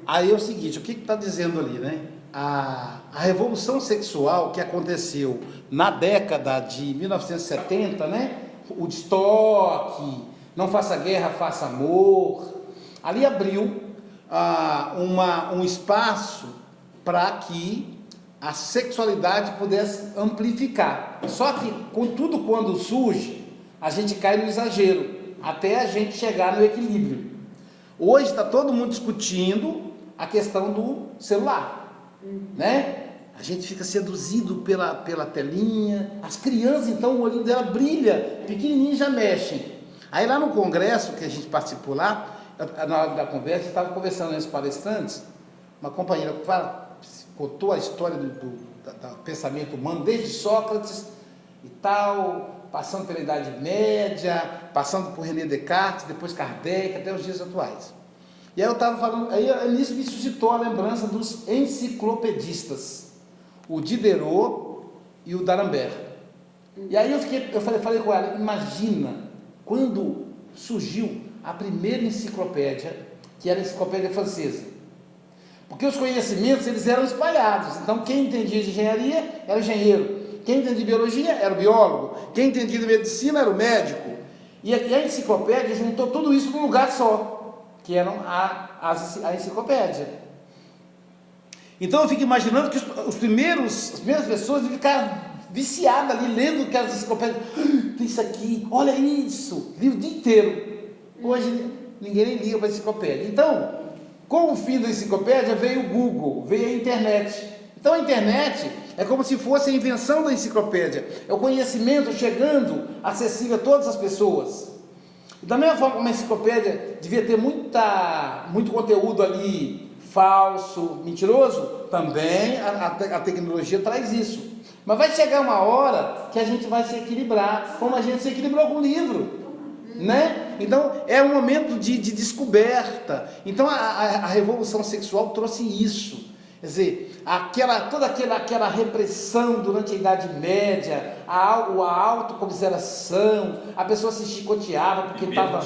Aí é o seguinte, o que está dizendo ali, né? A revolução sexual que aconteceu na década de 1970, né? O estoque, não faça guerra, faça amor. Ali abriu um espaço para que a sexualidade pudesse amplificar. Só que, contudo, quando surge, a gente cai no exagero, até a gente chegar no equilíbrio. Hoje está todo mundo discutindo a questão do celular, né? A gente fica seduzido pela telinha, as crianças, então, o olhinho dela brilha, pequenininho já mexem. Aí lá no congresso que a gente participou lá, na hora da conversa, estava conversando com os palestrantes, uma companheira contou a história do pensamento humano, desde Sócrates e tal, passando pela Idade Média, passando por René Descartes, depois Kardec, até os dias atuais. E aí eu estava falando, aí nisso me suscitou a lembrança dos enciclopedistas, o Diderot e o D'Alembert. E aí eu falei com ela, imagina quando surgiu a primeira enciclopédia, que era a enciclopédia francesa. Porque os conhecimentos, eles eram espalhados. Então, quem entendia de engenharia era o engenheiro. Quem entendia de biologia era o biólogo. Quem entendia de medicina era o médico. E a enciclopédia juntou tudo isso num lugar só, que era a enciclopédia. Então, eu fico imaginando que as primeiras pessoas iam ficar viciadas ali, lendo aquelas enciclopédias. Tem isso aqui, olha isso, li o dia inteiro. Hoje, ninguém nem liga para a enciclopédia. Então, com o fim da enciclopédia veio o Google, veio a internet. Então a internet é como se fosse a invenção da enciclopédia, é o conhecimento chegando acessível a todas as pessoas. E da mesma forma como a enciclopédia devia ter muito conteúdo ali falso, mentiroso, também a tecnologia traz isso. Mas vai chegar uma hora que a gente vai se equilibrar, como a gente se equilibrou com o livro. Né? Então é um momento de descoberta. Então a revolução sexual trouxe isso, quer dizer, toda aquela repressão durante a Idade Média, a autocomiseração, a pessoa se chicoteava porque estava,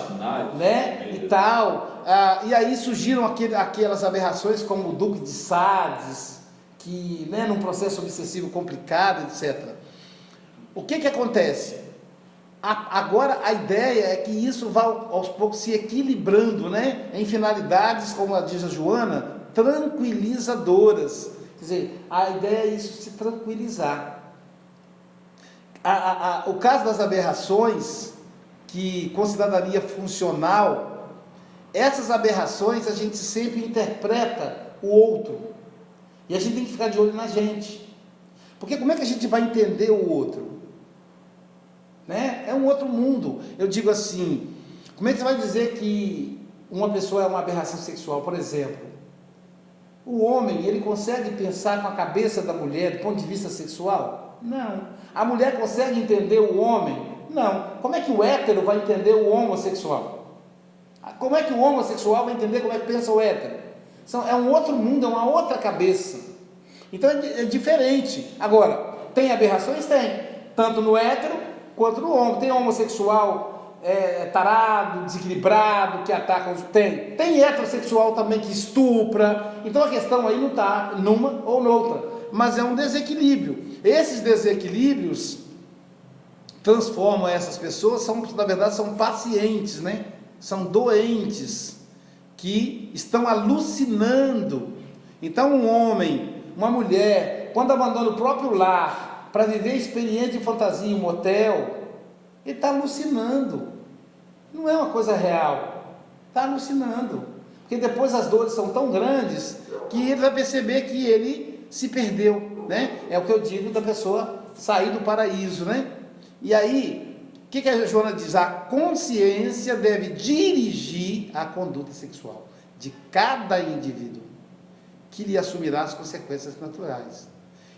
né, e tal, e aí surgiram aquelas aberrações como o Duque de Sades, que, né, num processo obsessivo complicado, etc. O que acontece? Agora a ideia é que isso vá aos poucos se equilibrando, né? Em finalidades, como diz a Joana, tranquilizadoras. Quer dizer, a ideia é isso, se tranquilizar. O caso das aberrações, que com cidadania funcional, essas aberrações a gente sempre interpreta o outro. E a gente tem que ficar de olho na gente. Porque como é que a gente vai entender o outro? Né? É um outro mundo. Eu digo assim, como é que você vai dizer que uma pessoa é uma aberração sexual? Por exemplo, o homem, ele consegue pensar com a cabeça da mulher do ponto de vista sexual? Não. A mulher consegue entender o homem? Não. Como é que o hétero vai entender o homossexual? Como é que o homossexual vai entender como é que pensa o hétero? É um outro mundo, é uma outra cabeça. Então é diferente. Agora, tem aberrações? Tem. Tanto no hétero quanto no homem. Tem homossexual tarado, desequilibrado, que ataca os... Tem heterossexual também que estupra. Então a questão aí não está numa ou noutra, mas é um desequilíbrio. Esses desequilíbrios transformam essas pessoas, na verdade são pacientes, né? São doentes que estão alucinando. Então um homem, uma mulher, quando abandona o próprio lar para viver experiência de fantasia em um motel, ele está alucinando. Não é uma coisa real. Está alucinando. Porque depois as dores são tão grandes que ele vai perceber que ele se perdeu, né? É o que eu digo da pessoa sair do paraíso, né? E aí, o que a Joana diz? A consciência deve dirigir a conduta sexual de cada indivíduo, que lhe assumirá as consequências naturais.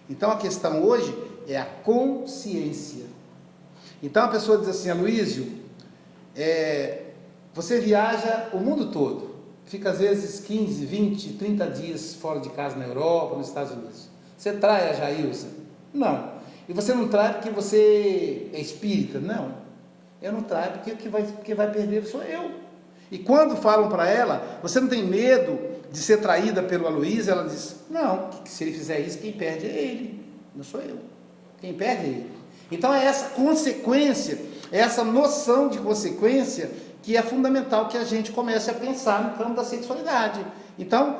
Então a questão hoje é a consciência. Então a pessoa diz assim, Aloísio, você viaja o mundo todo, fica às vezes 15, 20, 30 dias fora de casa na Europa, nos Estados Unidos. Você trai a Jailza? Não. E você não trai porque você é espírita? Não. Eu não traio porque quem vai perder sou eu. E quando falam para ela, você não tem medo de ser traída pelo Aloysio, ela diz, não, se ele fizer isso, quem perde é ele, não sou eu. Quem perde é ele. Então é essa consequência, é essa noção de consequência que é fundamental que a gente comece a pensar no campo da sexualidade. Então,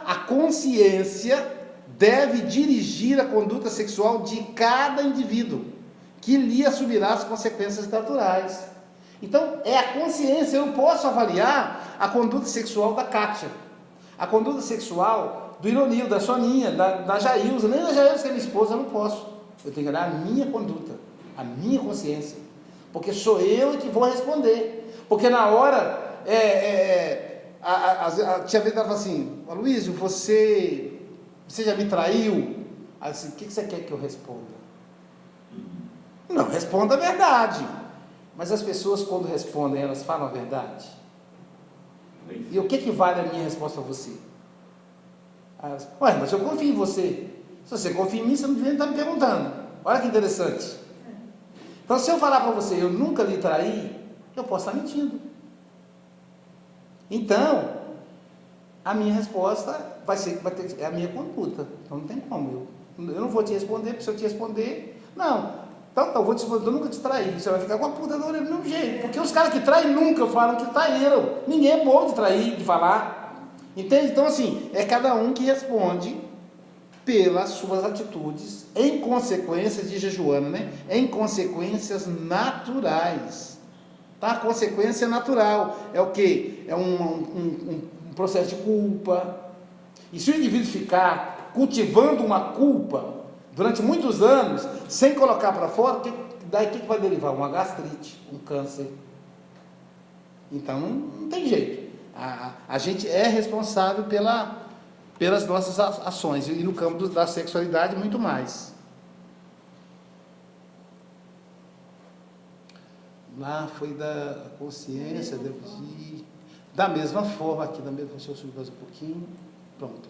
a consciência deve dirigir a conduta sexual de cada indivíduo, que lhe assumirá as consequências naturais. Então, é a consciência. Eu não posso avaliar a conduta sexual da Kátia, a conduta sexual do Ironil, da Soninha, da Jailza, nem da Jailza, que é minha esposa, eu não posso. Eu tenho que olhar a minha conduta, a minha consciência, porque sou eu que vou responder. Porque na hora, tinha vez que ela fala assim, Aloysio, você já me traiu? Aí assim, o que você quer que eu responda? Não, responda a verdade. Mas as pessoas, quando respondem, elas falam a verdade? E o que vale a minha resposta a você? Elas, ué, mas eu confio em você. Se você confia em mim, você não devia estar me perguntando. Olha que interessante. Então, se eu falar para você, eu nunca lhe traí, eu posso estar mentindo. Então, a minha resposta é a minha conduta. Então, não tem como. Eu não vou te responder, porque se eu te responder, não. Então, eu vou te responder, eu nunca te traí. Você vai ficar com a puta da orelha do mesmo jeito. Porque os caras que traem nunca falam que traíram. Ninguém é bom de trair, de falar. Entende? Então, assim, é cada um que responde pelas suas atitudes, em consequências, diz a Joana, né? Em consequências naturais. Tá? Consequência natural. É o quê? É um processo de culpa. E se o indivíduo ficar cultivando uma culpa durante muitos anos, sem colocar para fora, daí o que vai derivar? Uma gastrite, um câncer. Então, não tem jeito. A gente é responsável pelas nossas ações, e no campo da sexualidade, muito mais. Lá foi da consciência, da mesma forma, aqui, deixa eu subir mais um pouquinho, pronto.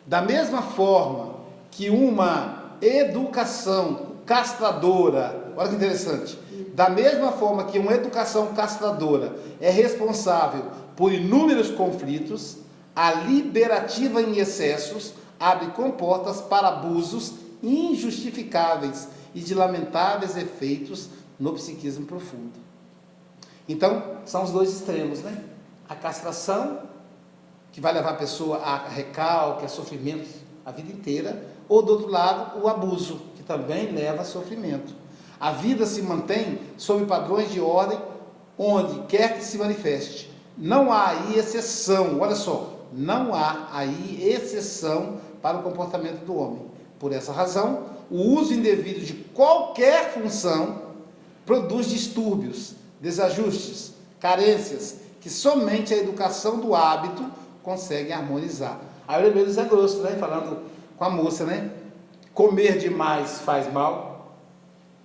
Da mesma forma que uma educação castradora, olha que interessante, da mesma forma que uma educação castradora é responsável por inúmeros conflitos, a liberativa em excessos abre comportas para abusos injustificáveis e de lamentáveis efeitos no psiquismo profundo. Então, são os dois extremos, né? A castração, que vai levar a pessoa a recalque, a sofrimento a vida inteira, ou do outro lado, o abuso, que também leva a sofrimento. A vida se mantém sob padrões de ordem, onde quer que se manifeste. Não há aí exceção, olha só, não há aí exceção para o comportamento do homem. Por essa razão, o uso indevido de qualquer função produz distúrbios, desajustes, carências, que somente a educação do hábito consegue harmonizar. Aí eu lembrei do Zé Grosso, né, falando com a moça, né? Comer demais faz mal.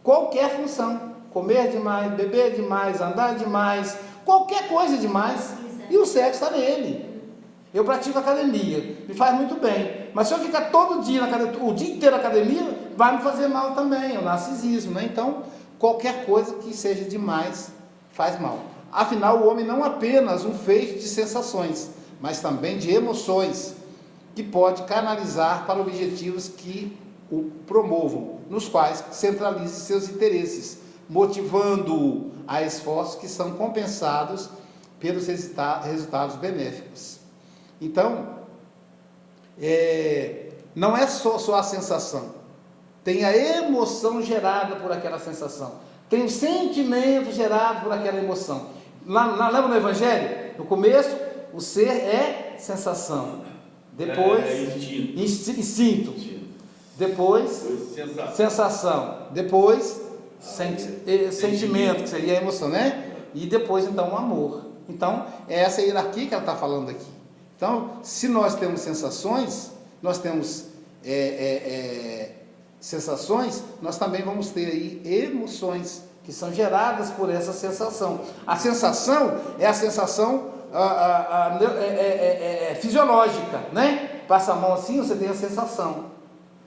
Qualquer função. Comer demais, beber demais, andar demais, qualquer coisa demais. E o sexo está nele. Eu pratico academia, me faz muito bem. Mas se eu ficar todo dia na academia, o dia inteiro na academia, vai me fazer mal também, é o narcisismo, né? Então, qualquer coisa que seja demais faz mal. Afinal, o homem não é apenas um feixe de sensações, mas também de emoções, que pode canalizar para objetivos que o promovam, nos quais centralize seus interesses, motivando-o a esforços que são compensados pelos resultados benéficos. Então, não é só a sensação, tem a emoção gerada por aquela sensação, tem o sentimento gerado por aquela emoção. Lembra no Evangelho? No começo, o ser é sensação, depois instinto, depois sensação, depois sentimento, que seria a emoção, né? E depois então o amor. Então é essa hierarquia que ela está falando aqui. Então, se nós temos sensações, nós temos sensações, nós também vamos ter aí emoções que são geradas por essa sensação. A sensação é a sensação fisiológica, né? Passa a mão assim, você tem a sensação.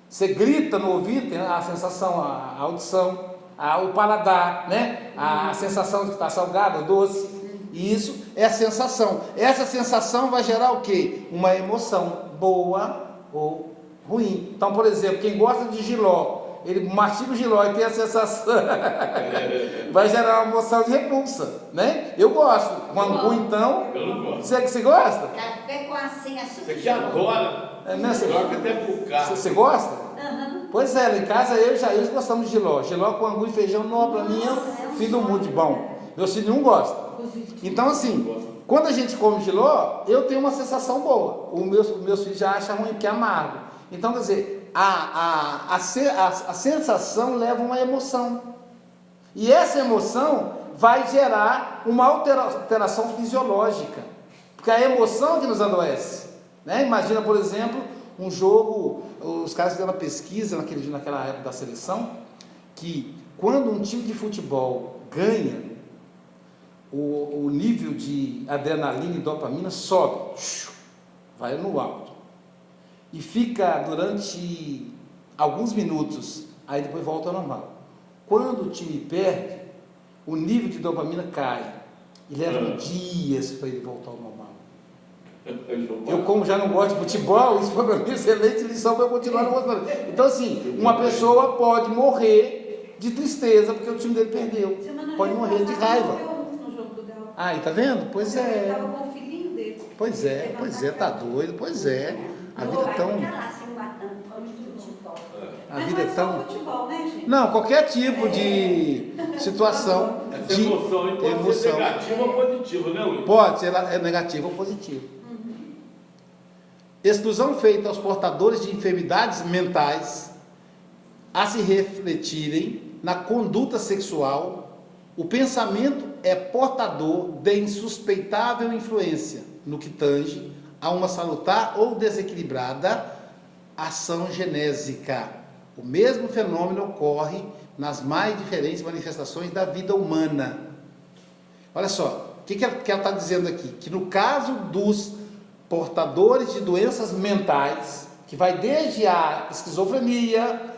Você grita no ouvido, tem a sensação, a audição, o paladar, né? A sensação de estar salgado, doce. Isso é a sensação. Essa sensação vai gerar o quê? Uma emoção boa ou ruim. Então, por exemplo, quem gosta de jiló, ele mastiga o jiló e tem a sensação, vai gerar uma emoção de repulsa, né? Eu gosto. Com angu, então, eu não gosto. Você gosta? Café com assim, açúcar. Você aqui adora. É, né? Você Joga até pro carro. Você gosta? Uhum. Pois é, lá em casa eu e Jair gostamos de jiló. Jiló com angu e feijão, não, pra mim é o fim do mundo de bom. Meu filho não gosta. Então, assim, quando a gente come jiló, eu tenho uma sensação boa. Os meus filhos já acham ruim, porque é amargo. Então, quer dizer, a sensação leva uma emoção. E essa emoção vai gerar uma alteração fisiológica. Porque a emoção que nos adoece. Né? Imagina, por exemplo, um jogo, os caras fizeram uma pesquisa naquela época da seleção, que quando um time de futebol ganha, o nível de adrenalina e dopamina sobe, vai no alto, e fica durante alguns minutos, aí depois volta ao normal. Quando o time perde, o nível de dopamina cai, e leva dias para ele voltar ao normal. Eu, como já não gosto de futebol, isso foi para mim excelente lição para eu continuar não gostando. Então, assim, uma pessoa pode morrer de tristeza porque o time dele perdeu, pode morrer de raiva. Ah, e tá vendo? Pois é. Eu tava com o filhinho dele. Pois é, tá doido, pois é. A vida é tão. A vida é tão. Futebol, né, gente? Não, qualquer tipo de situação Essa de emoção aí pode ser negativa ou positiva, né, Luiz? Pode ser negativa ou positiva. Exclusão feita aos portadores de enfermidades mentais a se refletirem na conduta sexual. O pensamento é portador de insuspeitável influência no que tange a uma salutar ou desequilibrada ação genésica. O mesmo fenômeno ocorre nas mais diferentes manifestações da vida humana. Olha só, o que ela está dizendo aqui? Que no caso dos portadores de doenças mentais, que vai desde a esquizofrenia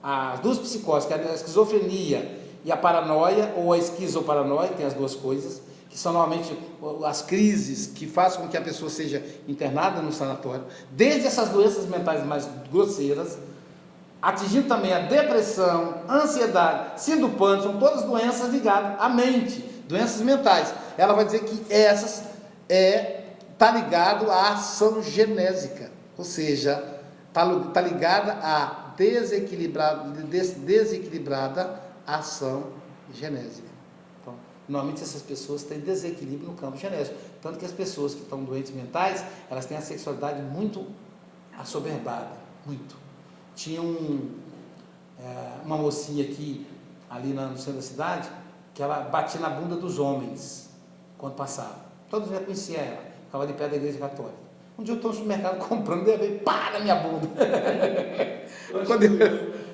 as duas psicoses, que é a esquizofrenia e a paranoia, ou a esquizoparanoia, tem as duas coisas, que são normalmente as crises que fazem com que a pessoa seja internada no sanatório, desde essas doenças mentais mais grosseiras, atingindo também a depressão, ansiedade, síndrome do pânico, são todas doenças ligadas à mente, doenças mentais. Ela vai dizer que essas está ligado à ação genésica, ou seja, está ligada à desequilibrada ação genésica. Então, normalmente essas pessoas têm desequilíbrio no campo genésico, tanto que as pessoas que estão doentes mentais, elas têm a sexualidade muito assoberbada, muito. Tinha uma mocinha aqui, ali no centro da cidade, que ela batia na bunda dos homens, quando passava. Todos já conheciam ela, ficava ali perto da igreja católica. Um dia eu estou no supermercado comprando, e veio pá na minha bunda.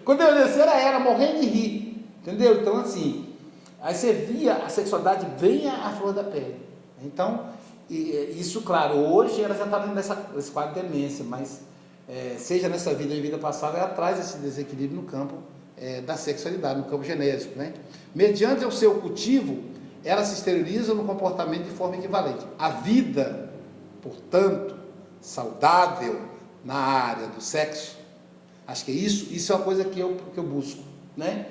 Quando eu descer, era ela, morrendo de rir. Entendeu? Então, assim, aí você via a sexualidade bem à flor da pele. Então, isso, claro, hoje ela já está nesse quadro de demência, mas seja nessa vida ou em vida passada, ela traz esse desequilíbrio no campo da sexualidade, no campo genésico, né? Mediante o seu cultivo, ela se exterioriza no comportamento de forma equivalente. A vida, portanto, saudável na área do sexo, acho que isso é uma coisa que eu busco, né?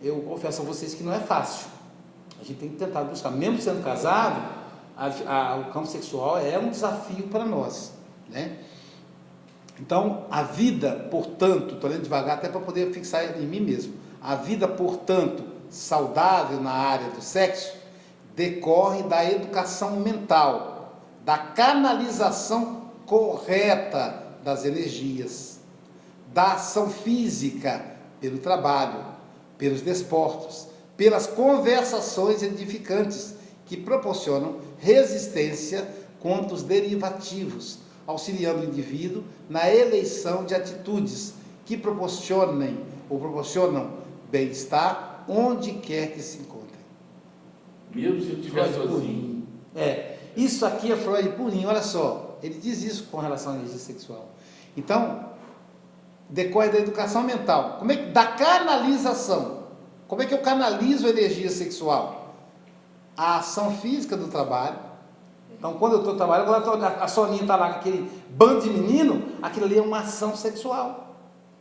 Eu confesso a vocês que não é fácil. A gente tem que tentar buscar, mesmo sendo casado, o campo sexual é um desafio para nós, né? Então, a vida, portanto, estou lendo devagar até para poder fixar em mim mesmo, a vida, portanto, saudável na área do sexo, decorre da educação mental, da canalização correta das energias, da ação física pelo trabalho, pelos desportos, pelas conversações edificantes que proporcionam resistência contra os derivativos, auxiliando o indivíduo na eleição de atitudes que proporcionam bem-estar onde quer que se encontrem. Mesmo se estiver sozinho. Isso aqui é Freud purinho, olha só, ele diz isso com relação à energia sexual. Então, decorre da educação mental, da canalização. Como é que eu canalizo a energia sexual? a ação física do trabalho. Então, quando eu estou trabalhando, a Soninha está lá com aquele bando de menino, aquilo ali é uma ação sexual,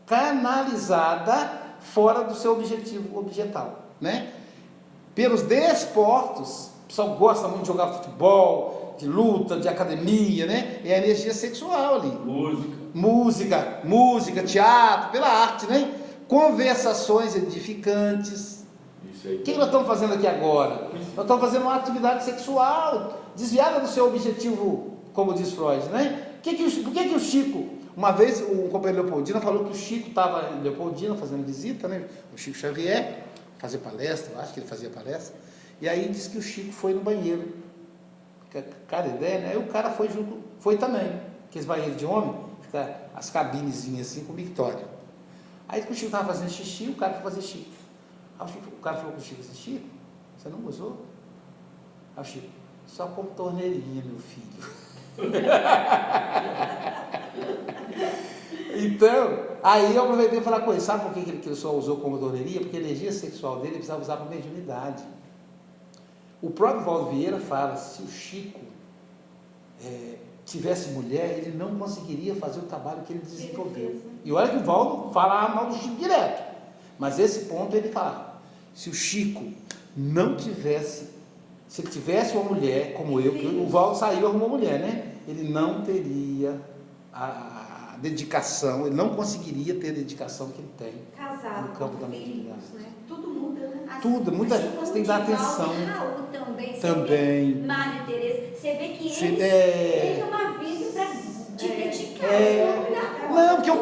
canalizada fora do seu objetivo objetal, né? Pelos desportos, o pessoal gosta muito de jogar futebol, de luta, de academia, né? É a energia sexual ali. Música, teatro, pela arte, né? Conversações edificantes. O que nós estamos fazendo aqui agora? Nós estamos fazendo uma atividade sexual desviada do seu objetivo, como diz Freud, né? Por que o Chico, uma vez o companheiro Leopoldina falou que o Chico estava em Leopoldina fazendo visita, né? O Chico Xavier, fazer palestra, eu acho que ele fazia palestra, e aí disse que o Chico foi no banheiro. Cara, ideia, né? Aí o cara foi junto, foi também, aqueles banheiros de homem, fica as cabinezinhas assim com mictório. Aí que o Chico estava fazendo xixi, o cara foi fazer xixi. Aí o cara falou com o Chico assim: Chico, você não gozou? Aí o Chico: só com torneirinha, meu filho. Então, aí eu aproveitei e falar com ele: sabe por que ele só usou como torneirinha? Porque a energia sexual dele ele precisava usar para mediunidade. O próprio Valdo Vieira fala: se o Chico tivesse mulher, ele não conseguiria fazer o trabalho que ele desenvolveu. E olha que o Valdo fala mal do Chico direto, mas esse ponto ele fala: se o Chico não tivesse, se ele tivesse uma mulher como eu, que o Valdo saiu e arrumou uma mulher, né? Ele não teria a dedicação, ele não conseguiria ter a dedicação que ele tem no campo da mediunidade. Né? Tudo muda, né? Tudo, muita gente, você tem que dar atenção. Raul também. Também. Maria Tereza, você vê que eles têm uma vida para te dedicar. Não, porque o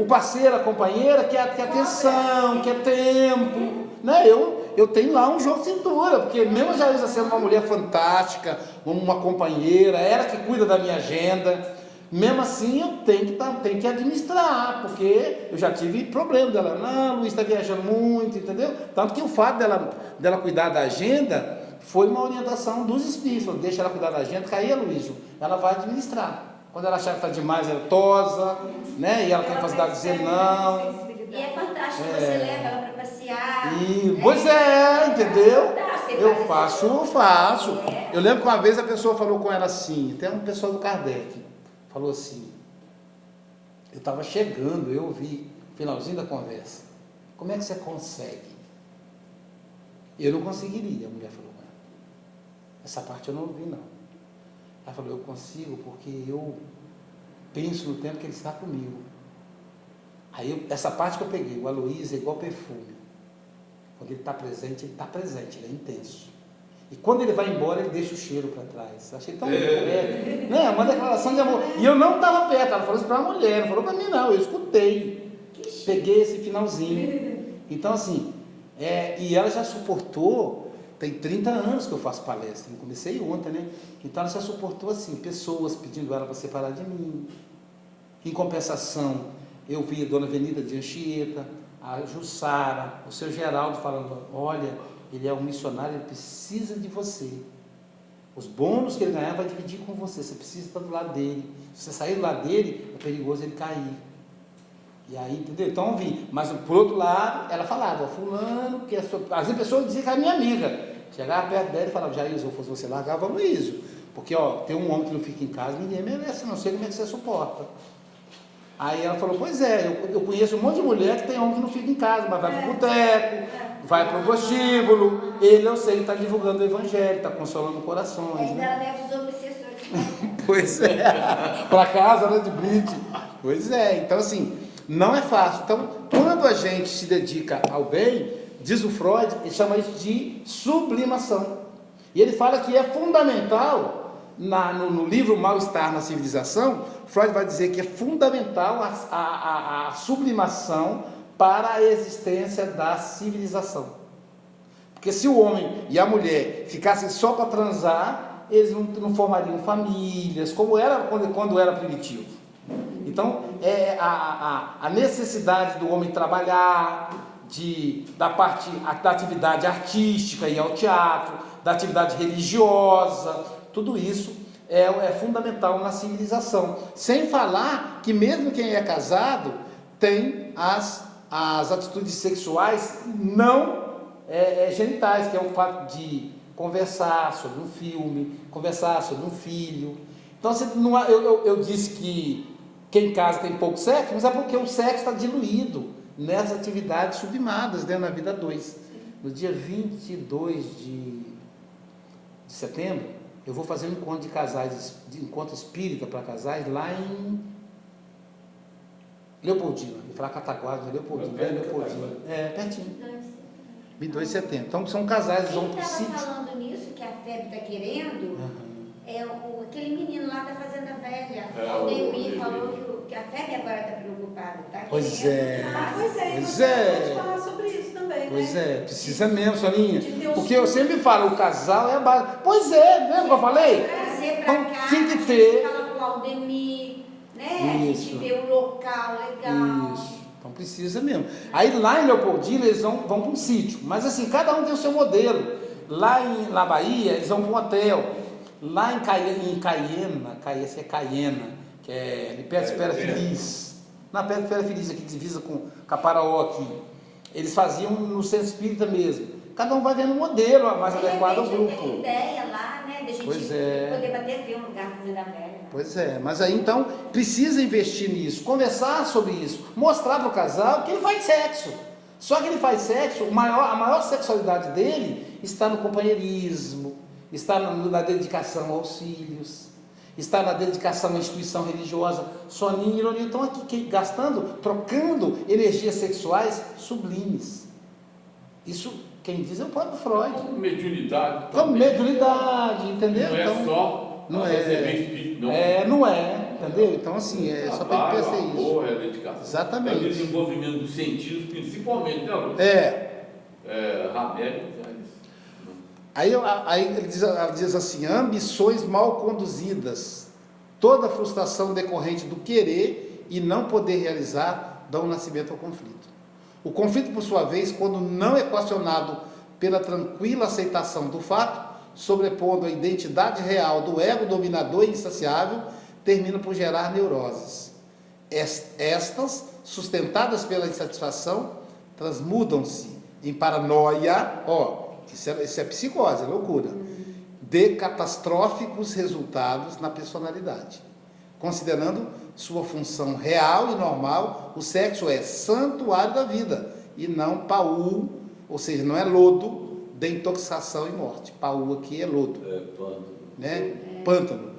parceiro, a companheira quer atenção, quer tempo, né? Eu tenho lá um jogo de cintura, porque mesmo já sendo uma mulher fantástica, uma companheira, ela que cuida da minha agenda, mesmo assim eu tenho que administrar, porque eu já tive problema dela: não, Luiz está viajando muito, entendeu? Tanto que o fato dela cuidar da agenda foi uma orientação dos espíritos: deixa ela cuidar da agenda, que aí, Luísio, ela vai administrar. Quando ela achar que está demais, ela tosa, né? E ela tem facilidade de dizer não. E é fantástico, você leva ela para passear. Pois é, entendeu? Eu faço. Eu lembro que uma vez a pessoa falou com ela assim, até um pessoal do Kardec, falou assim: eu estava chegando, eu ouvi o finalzinho da conversa: como é que você consegue? Eu não conseguiria, a mulher falou com ela. Essa parte eu não ouvi, não. Ela falou: eu consigo porque eu penso no tempo que ele está comigo. Aí essa parte que eu peguei: o Aloysio é igual perfume. Quando ele está presente, ele é intenso. E quando ele vai embora, ele deixa o cheiro para trás. Achei tão perto. Né? Uma declaração de amor. E eu não estava perto, ela falou isso para a mulher, não falou para mim não, eu escutei. Peguei esse finalzinho. Então assim, e ela já suportou, tem 30 anos que eu faço palestra, eu comecei ontem, né? Então ela já suportou assim, pessoas pedindo ela para separar de mim. Em compensação, eu vi a Dona Avenida de Anchieta, a Jussara, o seu Geraldo falando: olha, ele é um missionário, ele precisa de você. Os bônus que ele ganhar vai dividir com você, você precisa estar do lado dele. Se você sair do lado dele, é perigoso ele cair. E aí, entendeu? Então eu vi. Mas por outro lado, ela falava: fulano, que é sua... Às vezes a pessoa dizia que era minha amiga. Chegava perto dela e falava: Jair, se eu fosse você, largava o Luísio. Porque tem um homem que não fica em casa, ninguém merece, não sei como é que você suporta. Aí ela falou: pois é, eu conheço um monte de mulher que tem homem que não fica em casa, mas vai para o boteco, vai para o prostíbulo. Ele, eu sei, está divulgando o evangelho, está consolando corações. Ainda Né? leva os obsessores. Pois é, para casa, né, de brinde. Pois é, então assim, não é fácil. Então, quando a gente se dedica ao bem, diz o Freud, ele chama isso de sublimação. E ele fala que é fundamental, no livro Mal-Estar na Civilização, Freud vai dizer que é fundamental a sublimação para a existência da civilização. Porque se o homem e a mulher ficassem só para transar, eles não formariam famílias, como era quando era primitivo. Então, a necessidade do homem trabalhar, da atividade artística, ir ao teatro, da atividade religiosa, tudo isso é fundamental na civilização. Sem falar que mesmo quem é casado tem as atitudes sexuais não genitais, que é o fato de conversar sobre um filme, conversar sobre um filho. Então, eu disse que quem em casa tem pouco sexo, mas é porque o sexo está diluído nessas atividades sublimadas, né, na vida 2. No dia 22 de setembro, eu vou fazer um encontro de casais, de encontro espírita para casais lá em Leopoldina. Eu ia falar Cataguases, mas Leopoldina. Pertinho. 22 de setembro. Então são casais, eles vão para o sítio. Quem estava falando nisso, que a FEB está querendo, é aquele menino lá da Fazenda Velha. O Aldemir falou que a FEB agora está preocupada, tá? Pois é. Pois é. Pode falar sobre isso também, Pois né? precisa mesmo, Soninha. Porque eu sempre falo, o casal é a base. Pois é, lembra que eu falei? Trazer para cá, Tem que ter. fala com o Aldemir, né? Isso. A gente vê um local legal. Isso. Então precisa mesmo. Aí lá em Leopoldina eles vão para um sítio, mas assim, cada um tem o seu modelo. Lá na Bahia eles vão para um hotel. Lá em Caiena, que é ali perto de Espera Feliz. Na perto de Espera Feliz, aqui divisa com Caparaó aqui. Eles faziam no centro espírita mesmo. Cada um vai vendo um modelo mais adequado ao grupo. Tem ideia lá, né? De a gente poder bater ver um lugar na Fazenda Velha. Pois é, mas aí então precisa investir nisso, conversar sobre isso, mostrar para o casal que ele faz sexo. Só que ele faz sexo, a maior sexualidade dele está no companheirismo, está na dedicação aos filhos, está na dedicação à instituição religiosa. Soninha e Ironia estão aqui trocando energias sexuais sublimes. Isso, quem diz é o próprio Freud. Como mediunidade. Como mediunidade, entendeu? Não é então, só não receber espírito, não. não é, entendeu? Então, assim, só para pensar isso. Amor, é dedicação. Exatamente. É o desenvolvimento dos sentidos, principalmente, né, Lu? Ramelli já isso. Aí ela diz assim, ambições mal conduzidas, toda frustração decorrente do querer e não poder realizar, dão nascimento ao conflito. O conflito, por sua vez, quando não é equacionado pela tranquila aceitação do fato, sobrepondo a identidade real do ego dominador e insaciável, termina por gerar neuroses. Estas, sustentadas pela insatisfação, transmudam-se em paranoia, isso é psicose, é loucura, de catastróficos resultados na personalidade. Considerando sua função real e normal, o sexo é santuário da vida e não paú, ou seja, não é lodo de intoxicação e morte. Paú aqui é lodo, pântano. né? Pântano.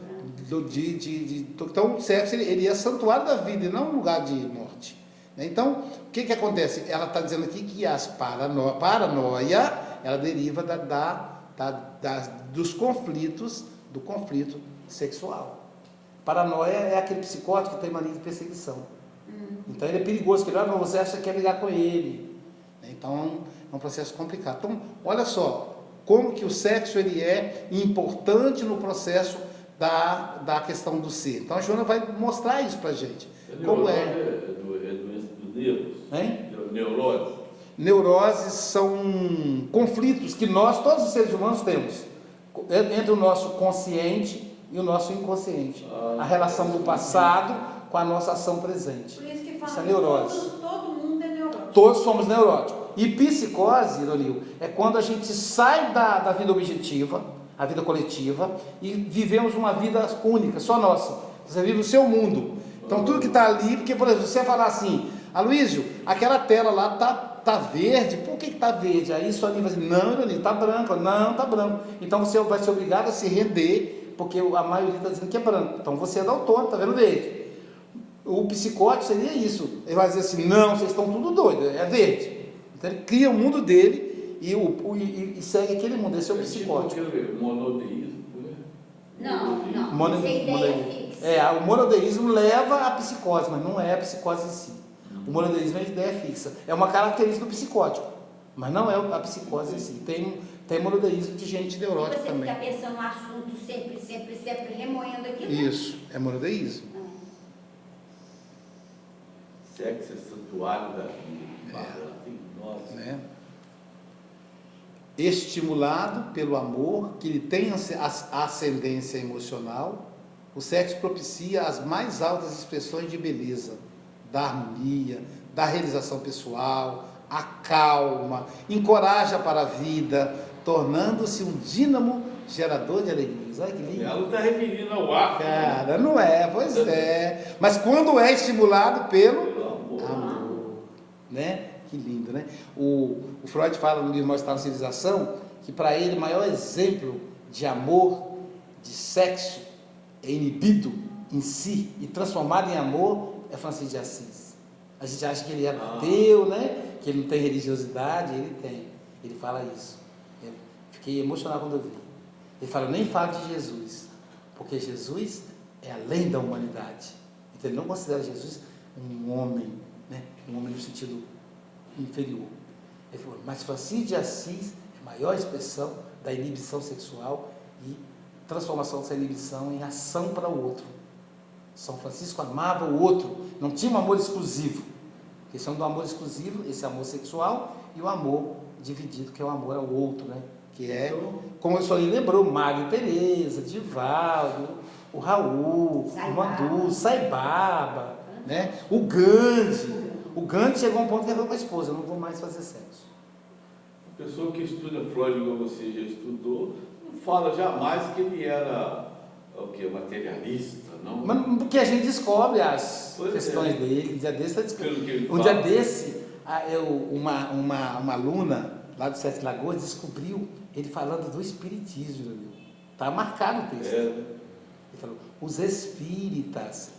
Então o sexo ele é santuário da vida e não um lugar de morte. Então, o que acontece? Ela está dizendo aqui que a paranoia ela deriva dos conflitos, do conflito sexual. Paranoia é aquele psicótico que tem mania de perseguição. Então ele é perigoso, porque quando você acha que quer ligar com ele. Então é um processo complicado. Então, olha só, como que o sexo ele é importante no processo da questão do ser. Então a Joana vai mostrar isso pra gente. Como é? É doença dos nervos. Hein? Neurose. Neuroses são conflitos que nós, todos os seres humanos, temos entre o nosso consciente e o nosso inconsciente. A relação do passado com a nossa ação presente. Por isso que Isso é fala neurose. que todo mundo é neurótico. Todos somos neuróticos. E psicose, Ironil, é quando a gente sai da vida objetiva, a vida coletiva, e vivemos uma vida única, só nossa. Você vive o seu mundo. Então tudo que está ali, porque, por exemplo, você falar assim, Aloysio, aquela tela lá tá verde, por que está verde? Aí só ali vai dizer, não, Ironil, está branco, não, está branco. Então você vai ser obrigado a se render, porque a maioria está dizendo que é branco. Então você é daltônico, está vendo verde. O psicótico seria isso. Ele vai dizer assim, não, vocês estão tudo doidos, é verde. Então ele cria o mundo dele e segue aquele mundo. Esse é o psicótico. Tipo monoteísmo, Não. Essa ideia é fixa. O monoteísmo leva à psicose, mas não é a psicose em si. O monoteísmo é a ideia fixa. É uma característica do psicótico, mas não é a psicose em si. Tem monoteísmo de gente neurótica você também. fica pensando no assunto sempre remoendo aquilo. Isso, é monoteísmo. Sexo é santuário da vida. Nossa. Né? Estimulado pelo amor, que ele tem a ascendência emocional, o sexo propicia as mais altas expressões de beleza, da harmonia, da realização pessoal, acalma, encoraja para a vida, tornando-se um dínamo gerador de alegrias. Olha que lindo. Ela não está referindo ao ar. Cara, não é, pois é. Mas quando é estimulado pelo amor, né? Que lindo, né? O Freud fala no livro Mal Estar na Civilização que para ele o maior exemplo de amor, de sexo, é inibido em si e transformado em amor é Francisco de Assis. A gente acha que ele é ateu, né? Que ele não tem religiosidade, ele tem. Ele fala isso. Eu fiquei emocionado quando eu vi. Ele fala, nem fala de Jesus, porque Jesus é além da humanidade. Então ele não considera Jesus um homem, né? Um homem no sentido inferior. Ele falou, mas Francisco de Assis é a maior expressão da inibição sexual e transformação dessa inibição em ação para o outro. São Francisco amava o outro, não tinha um amor exclusivo. A questão do amor exclusivo, esse amor sexual, e o amor dividido, que é o amor ao outro, né? Que é, como o senhor lembrou, Mário Tereza, Divaldo, o Raul, o Mandu, Saibaba, né? O Gandhi. O Gandhi chegou a um ponto que ele falou com a esposa, eu não vou mais fazer sexo. A pessoa que estuda Freud, como você já estudou, não fala jamais que ele era o quê? Materialista, não? Mas porque a gente descobre as questões dele. Um dia desse, uma aluna lá do Sete Lagoas descobriu ele falando do espiritismo. Está marcado o texto. Ele falou, os espíritas,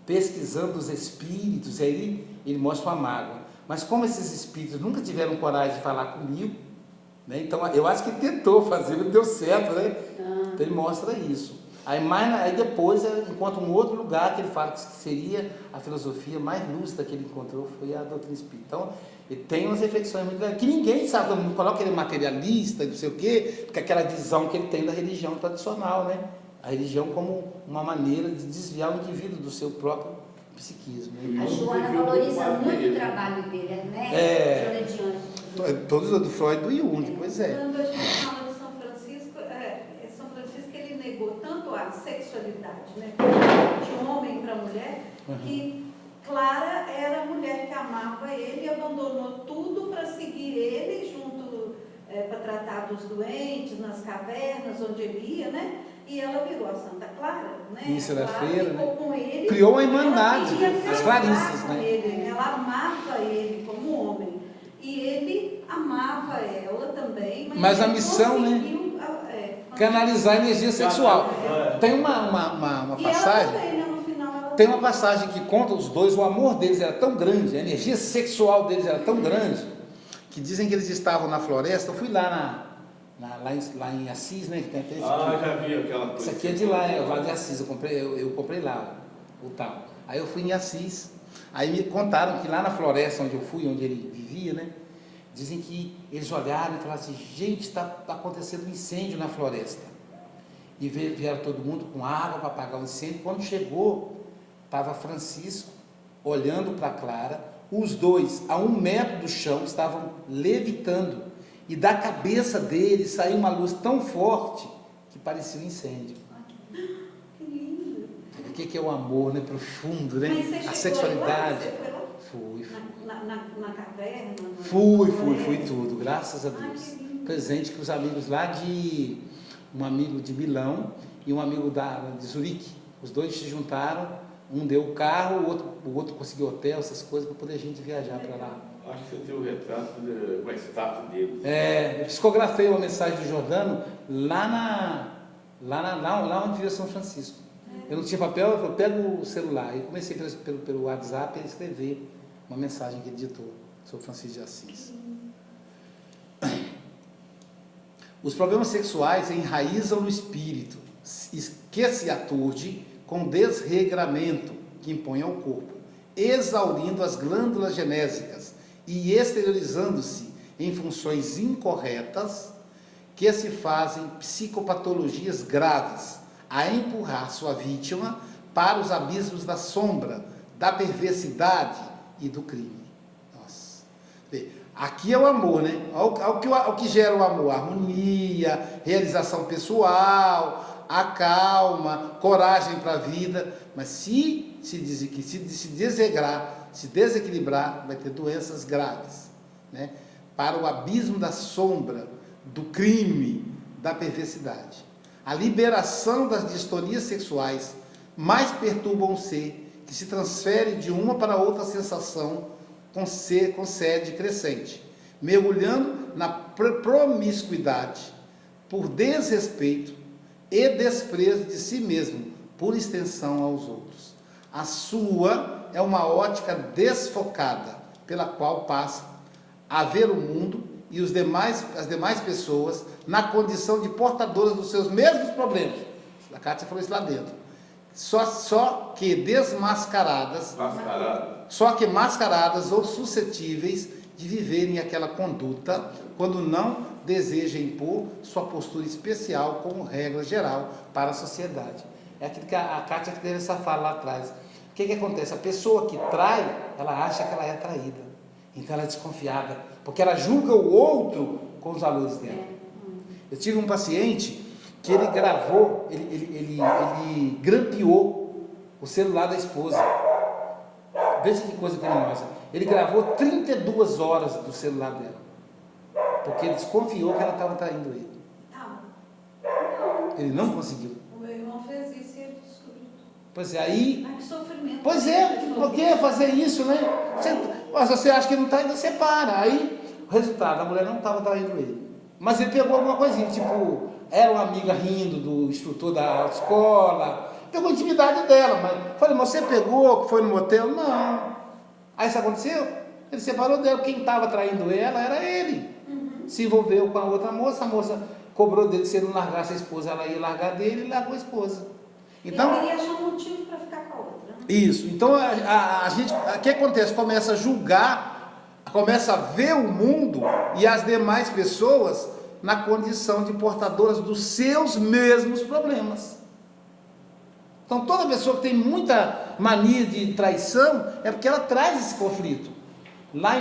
pesquisando os espíritos, aí ele mostra uma mágoa. Mas como esses espíritos nunca tiveram coragem de falar comigo, né? Então eu acho que ele tentou fazer, não deu certo, né? Então ele mostra isso. Aí depois encontra um outro lugar que ele fala que seria a filosofia mais lúcida que ele encontrou, foi a doutrina espírita. Então, ele tem umas reflexões muito legais, que ninguém sabe, não coloca ele materialista, não sei o quê, porque aquela visão que ele tem da religião tradicional, né? A religião como uma maneira de desviar o indivíduo do seu próprio psiquismo. A Joana valoriza muito o trabalho dele, né? Todos do Freud e do Jung, pois é. Quando a gente fala de São Francisco ele negou tanto a sexualidade, né, de homem para mulher, que Clara era a mulher que amava ele e abandonou tudo para seguir ele junto para tratar dos doentes nas cavernas onde ele ia, né? E ela virou a Santa Clara, né? Isso, ela feira, ficou né? com ele, criou uma irmandade, as Clarissas, né? Ela amava ele como homem e ele amava ela também, mas a missão, né? Canalizar a energia sexual. Tem uma passagem. Também, né? No final, tem uma passagem que conta os dois, o amor deles era tão grande, a energia sexual deles era tão grande, que dizem que eles estavam na floresta. Eu fui lá em Assis, né? Que tem até já vi aquela coisa. Isso aqui é de lá, lá de Assis. Eu comprei lá o tal. Aí eu fui em Assis. Aí me contaram que lá na floresta onde eu fui, onde ele vivia, né? Dizem que eles olharam e falaram assim, gente, está acontecendo um incêndio na floresta. E vieram todo mundo com água para apagar o incêndio. Quando chegou, estava Francisco olhando para Clara, os dois a 1 metro do chão estavam levitando, e da cabeça deles saiu uma luz tão forte que parecia um incêndio. Que lindo! O que é o amor, né? Profundo, né? Mas você a sexualidade. Lá? Você foi lá? Fui. Na caverna? Fui tudo, graças a Deus. Que presente com os amigos lá um amigo de Milão e um amigo de Zurique. Os dois se juntaram, um deu o carro, o outro conseguiu hotel, essas coisas, para poder a gente viajar para lá. Acho que você tem o retrato com a estátua deles. Eu psicografei uma mensagem do Jordano lá onde vivia São Francisco. Eu não tinha papel, eu falei, pega o celular. E comecei pelo WhatsApp a escrever uma mensagem que ele ditou sobre Francisco de Assis. Os problemas sexuais enraizam no espírito, que se aturde com desregramento que impõe ao corpo, exaurindo as glândulas genésicas e exteriorizando-se em funções incorretas que se fazem psicopatologias graves, a empurrar sua vítima para os abismos da sombra, da perversidade e do crime. Nossa. Aqui é o amor, né? Olha o que gera o amor: harmonia, realização pessoal, a calma, coragem para a vida. Mas se desregrar, se desequilibrar, vai ter doenças graves, né? Para o abismo da sombra, do crime, da perversidade. A liberação das distonias sexuais mais perturbam o ser, que se transfere de uma para outra sensação com sede crescente, mergulhando na promiscuidade, por desrespeito e desprezo de si mesmo, por extensão aos outros. A sua é uma ótica desfocada, pela qual passa a ver o mundo e as demais pessoas na condição de portadoras dos seus mesmos problemas. A Kátia falou isso lá dentro. Só que desmascaradas, mascaradas ou suscetíveis de viverem aquela conduta quando não deseja impor sua postura especial como regra geral para a sociedade. É aquilo que a Kátia teve essa fala lá atrás. O que acontece? A pessoa que trai, ela acha que ela é traída. Então ela é desconfiada, porque ela julga o outro com os valores dela. Eu tive um paciente que ele gravou, ele grampeou o celular da esposa. Veja que coisa criminosa. Ele gravou 32 horas do celular dela, porque ele desconfiou que ela estava traindo ele. Ele não conseguiu. O meu irmão fez isso e ele descobriu. Pois é, aí... Ai, que sofrimento. Pois é, por que fazer isso, né? Você acha que ele não está, ainda separa. Aí, o resultado, a mulher não estava traindo ele. Mas ele pegou alguma coisinha, tipo, era uma amiga rindo do instrutor da autoescola, pegou a intimidade dela, mas falei, mas você pegou, que foi no motel? Não. Aí isso aconteceu? Ele separou dela, quem estava traindo ela era ele. Se envolveu com a outra moça, a moça cobrou dele, se ele não largasse a esposa, ela ia largar dele e largou a esposa. Então, ele queria achar um motivo para ficar com a outra. Isso, então a gente, o que acontece? Começa a julgar, começa a ver o mundo e as demais pessoas na condição de portadoras dos seus mesmos problemas. Então toda pessoa que tem muita mania de traição é porque ela traz esse conflito. Na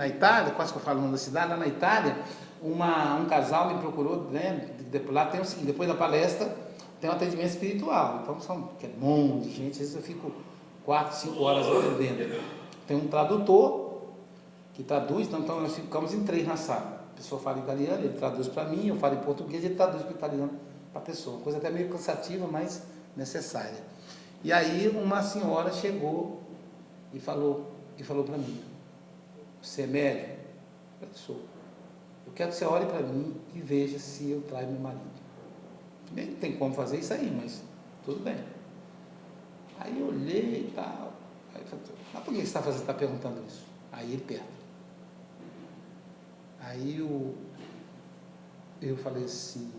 Itália, quase que eu falo o nome da cidade, lá na Itália, um casal me procurou, né? Lá tem o seguinte, depois da palestra tem um atendimento espiritual, então que é um monte de gente, às vezes eu fico 4, 5 horas atendendo. Tem um tradutor que traduz, então nós ficamos em 3 na sala. A pessoa fala italiano, ele traduz para mim, eu falo em português, ele traduz para o italiano para a pessoa. Coisa até meio cansativa, mas necessária. E aí uma senhora chegou e falou para mim, você é médium? Eu sou. Eu quero que você olhe para mim e veja se eu traio meu marido. Nem tem como fazer isso aí, mas tudo bem. Aí eu olhei e tal. Aí eu falei, mas por que você está perguntando isso? Aí ele perto. Aí eu falei assim,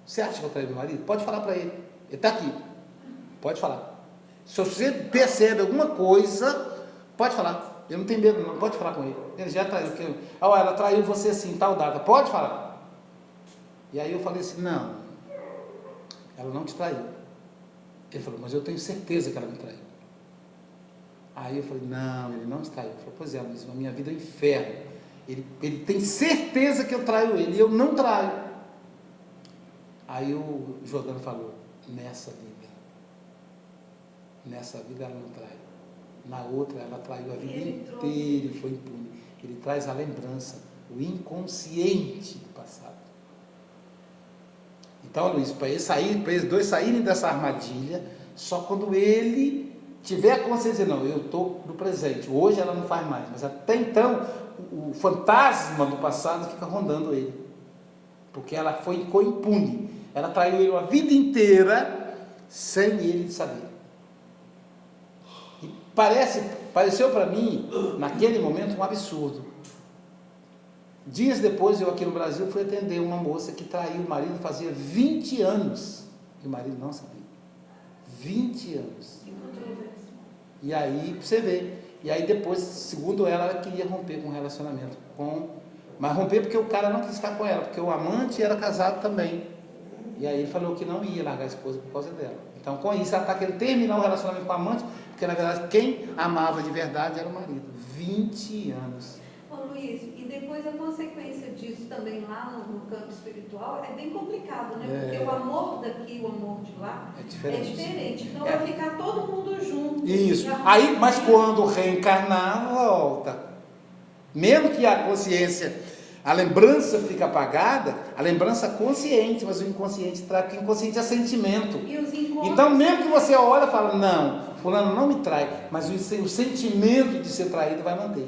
você acha que eu traio meu marido? Pode falar para ele. Ele está aqui. Pode falar. Se você percebe alguma coisa, pode falar. Eu não tenho medo, não. Pode falar com ele. Ele já traiu. Ela traiu você assim, tal data. Pode falar. E aí eu falei assim, não. Ela não te traiu. Ele falou, mas eu tenho certeza que ela me traiu. Aí eu falei, não, ele não te traiu. Ele falou, pois é, Luiz, a minha vida é um inferno. Ele tem certeza que eu traio ele, e eu não traio. Aí o Jordano falou, nessa vida ela não trai. Na outra ela traiu a vida inteira e foi impune. Ele traz a lembrança, o inconsciente do passado. Então, Luiz, para eles dois saírem dessa armadilha, só quando ele tiver a consciência, não, eu estou no presente, hoje ela não faz mais, mas até então, o fantasma do passado fica rondando ele, porque ela ficou impune, ela traiu ele a vida inteira, sem ele saber. E pareceu para mim, naquele momento, um absurdo. Dias depois, eu aqui no Brasil fui atender uma moça que traiu o marido fazia 20 anos. E o marido não sabia. 20 anos. E aí, você vê. E aí depois, segundo ela queria romper com o relacionamento. Mas romper porque o cara não quis ficar com ela, porque o amante era casado também. E aí ele falou que não ia largar a esposa por causa dela. Então, com isso, ela está querendo terminar o relacionamento com o amante, porque na verdade quem amava de verdade era o marido. 20 anos. Ô Luiz, e depois a consequência disso também lá no campo espiritual é bem complicado, né? Porque o amor daqui e o amor de lá é diferente. Então vai ficar todo mundo junto. Isso. Aí, mas quando reencarnar, volta. Mesmo que a consciência A lembrança fica apagada, a lembrança consciente, mas o inconsciente trai, porque o inconsciente é sentimento. E os encontros... Então, mesmo que você olha e fala, não, fulano não me trai, mas o sentimento de ser traído vai manter.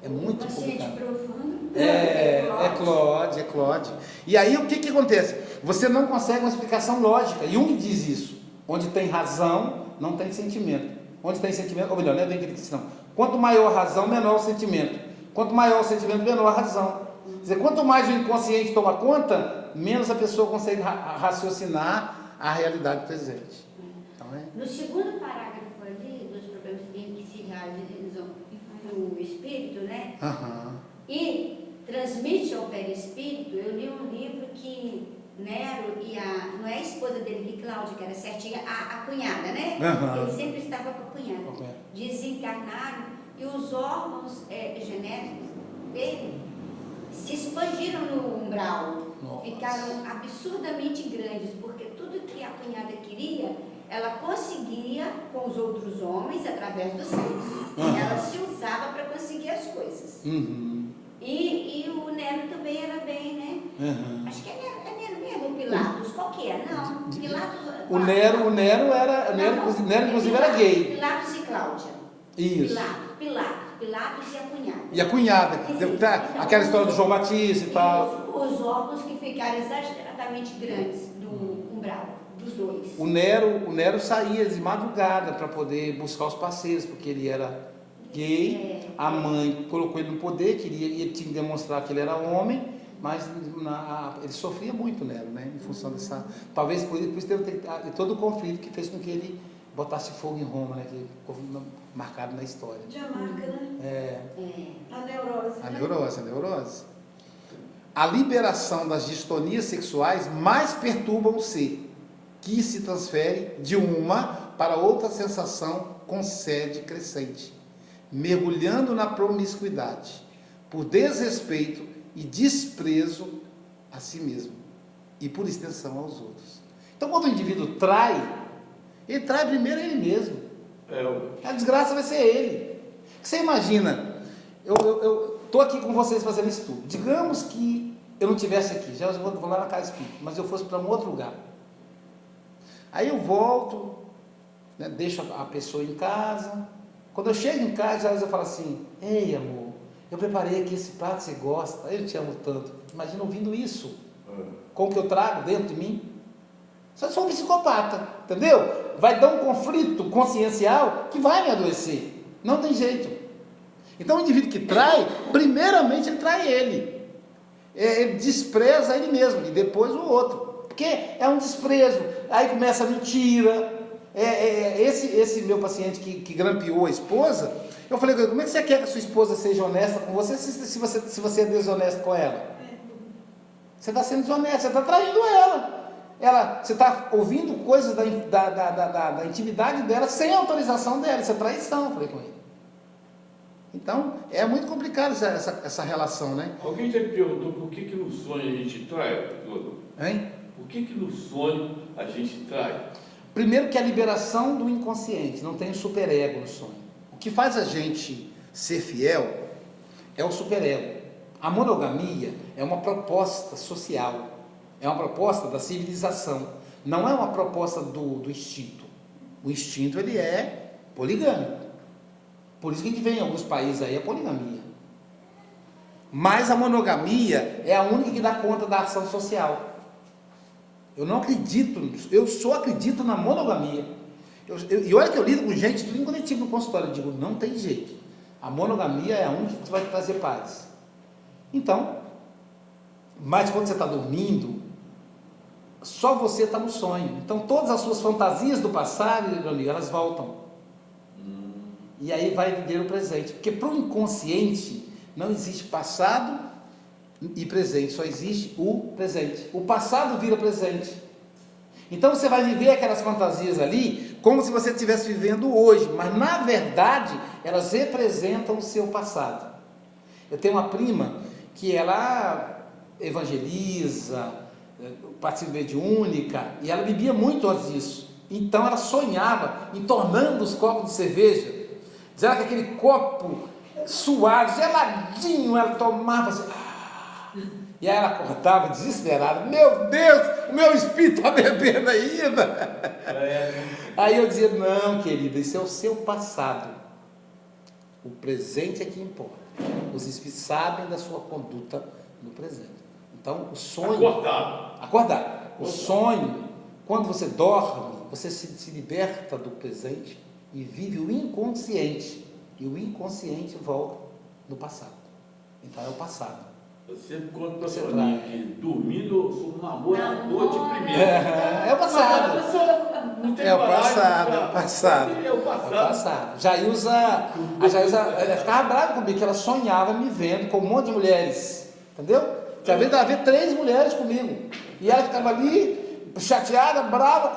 É muito complicado. Profundo. É Claude. E aí, o que acontece? Você não consegue uma explicação lógica. Jung diz isso. Onde tem razão, não tem sentimento. Onde tem sentimento, ou melhor, não é bem que ele disse, não. Quanto maior a razão, menor o sentimento. Quanto maior o sentimento, menor a razão. Quer dizer, quanto mais o inconsciente toma conta, menos a pessoa consegue raciocinar a realidade presente. Então, No segundo parágrafo ali, dos problemas que se realizam no espírito, né? E transmite ao perispírito, eu li um livro que Nero e não é a esposa dele, que Cláudia, que era certinha, a cunhada, né? Ele sempre estava com a cunhada. Desencarnaram e os órgãos genéticos dele se expandiram no umbral. Nossa. Ficaram absurdamente grandes, porque tudo que a cunhada queria, ela conseguia com os outros homens através do sexo. Ela se usava para conseguir as coisas. E o Nero também era bem, né? Acho que é Nero mesmo, o Pilatos. Qual que é? Não, Pilatos... O Nero inclusive era gay. Pilatos e Cláudia. Isso. Pilatos e a cunhada. E a cunhada, aquela história do João Batista e tal. Os órgãos que ficaram exageradamente grandes do umbral, dos dois. O Nero saía de madrugada para poder buscar os parceiros, porque ele era gay, a mãe colocou ele no poder, ele tinha que demonstrar que ele era homem, mas ele sofria muito, Nero, né? Em função dessa... Talvez por isso teve todo o conflito que fez com que ele botasse fogo em Roma, né? Que ficou marcado na história. Dinamarca, né? A neurose. A liberação das distonias sexuais mais perturba o ser, que se transfere de uma para outra sensação com sede crescente, mergulhando na promiscuidade, por desrespeito e desprezo a si mesmo e por extensão aos outros. Então, quando o indivíduo trai, ele trai primeiro ele mesmo. A desgraça vai ser ele. Você imagina, eu estou aqui com vocês fazendo isso tudo. Digamos que eu não estivesse aqui, já vou lá na casa espírita, mas eu fosse para um outro lugar. Aí eu volto, né, deixo a pessoa em casa. Quando eu chego em casa, às vezes eu falo assim, ei amor, eu preparei aqui esse prato, você gosta, eu te amo tanto. Imagina ouvindo isso, com o que eu trago dentro de mim. Só sou um psicopata, entendeu? Vai dar um conflito consciencial que vai me adoecer. Não tem jeito. Então o indivíduo que trai, primeiramente ele trai ele. Ele despreza ele mesmo e depois o outro. Porque é um desprezo. Aí começa a mentira. Esse meu paciente que grampeou a esposa, eu falei, como é que você quer que a sua esposa seja honesta com você se você é desonesto com ela? Você está sendo desonesto, você está traindo ela. Você está ouvindo coisas da intimidade dela sem autorização dela. Isso é traição, eu falei com ele. Então, é muito complicado essa relação, né? Alguém já me perguntou por que no sonho a gente trai, doutor? Hein? Por que no sonho a gente trai? Primeiro que a liberação do inconsciente, não tem o superego no sonho. O que faz a gente ser fiel é o superego. A monogamia é uma proposta social, é uma proposta da civilização, não é uma proposta do instinto. O instinto, ele é poligâmico. Por isso que a gente vê em alguns países aí a poligamia. Mas a monogamia é a única que dá conta da ação social. Eu não acredito, eu só acredito na monogamia. E olha que eu lido com gente, tudo em coletivo no consultório, eu digo, não tem jeito. A monogamia é a única que vai trazer paz. Então, mas quando você está dormindo, só você está no sonho. Então todas as suas fantasias do passado, meu amigo, elas voltam. E aí vai viver o presente. Porque para o inconsciente não existe passado e presente, só existe o presente. O passado vira presente. Então você vai viver aquelas fantasias ali como se você estivesse vivendo hoje, mas na verdade elas representam o seu passado. Eu tenho uma prima que ela evangeliza, participa mediúnica, e ela bebia muito antes disso. Então ela sonhava em tornando os copos de cerveja, dizendo que aquele copo suado, geladinho, ela tomava assim, E aí ela acordava desesperada, meu Deus, o meu espírito está bebendo ainda. Aí eu dizia, não, querida, isso é o seu passado. O presente é que importa. Os espíritos sabem da sua conduta no presente. Então, o sonho... Acordar. O sonho, quando você dorme, você se liberta do presente e vive o inconsciente. E o inconsciente volta no passado. Então, é o passado. Eu sempre conto para a mim que dormindo eu sou um namorador de primeira. É o passado. É o passado, É o passado. A Jailza, ela ficava brava comigo, que ela sonhava me vendo com um monte de mulheres. Entendeu? Tinha vez ela ver 3 mulheres comigo. E ela ficava ali, chateada, brava,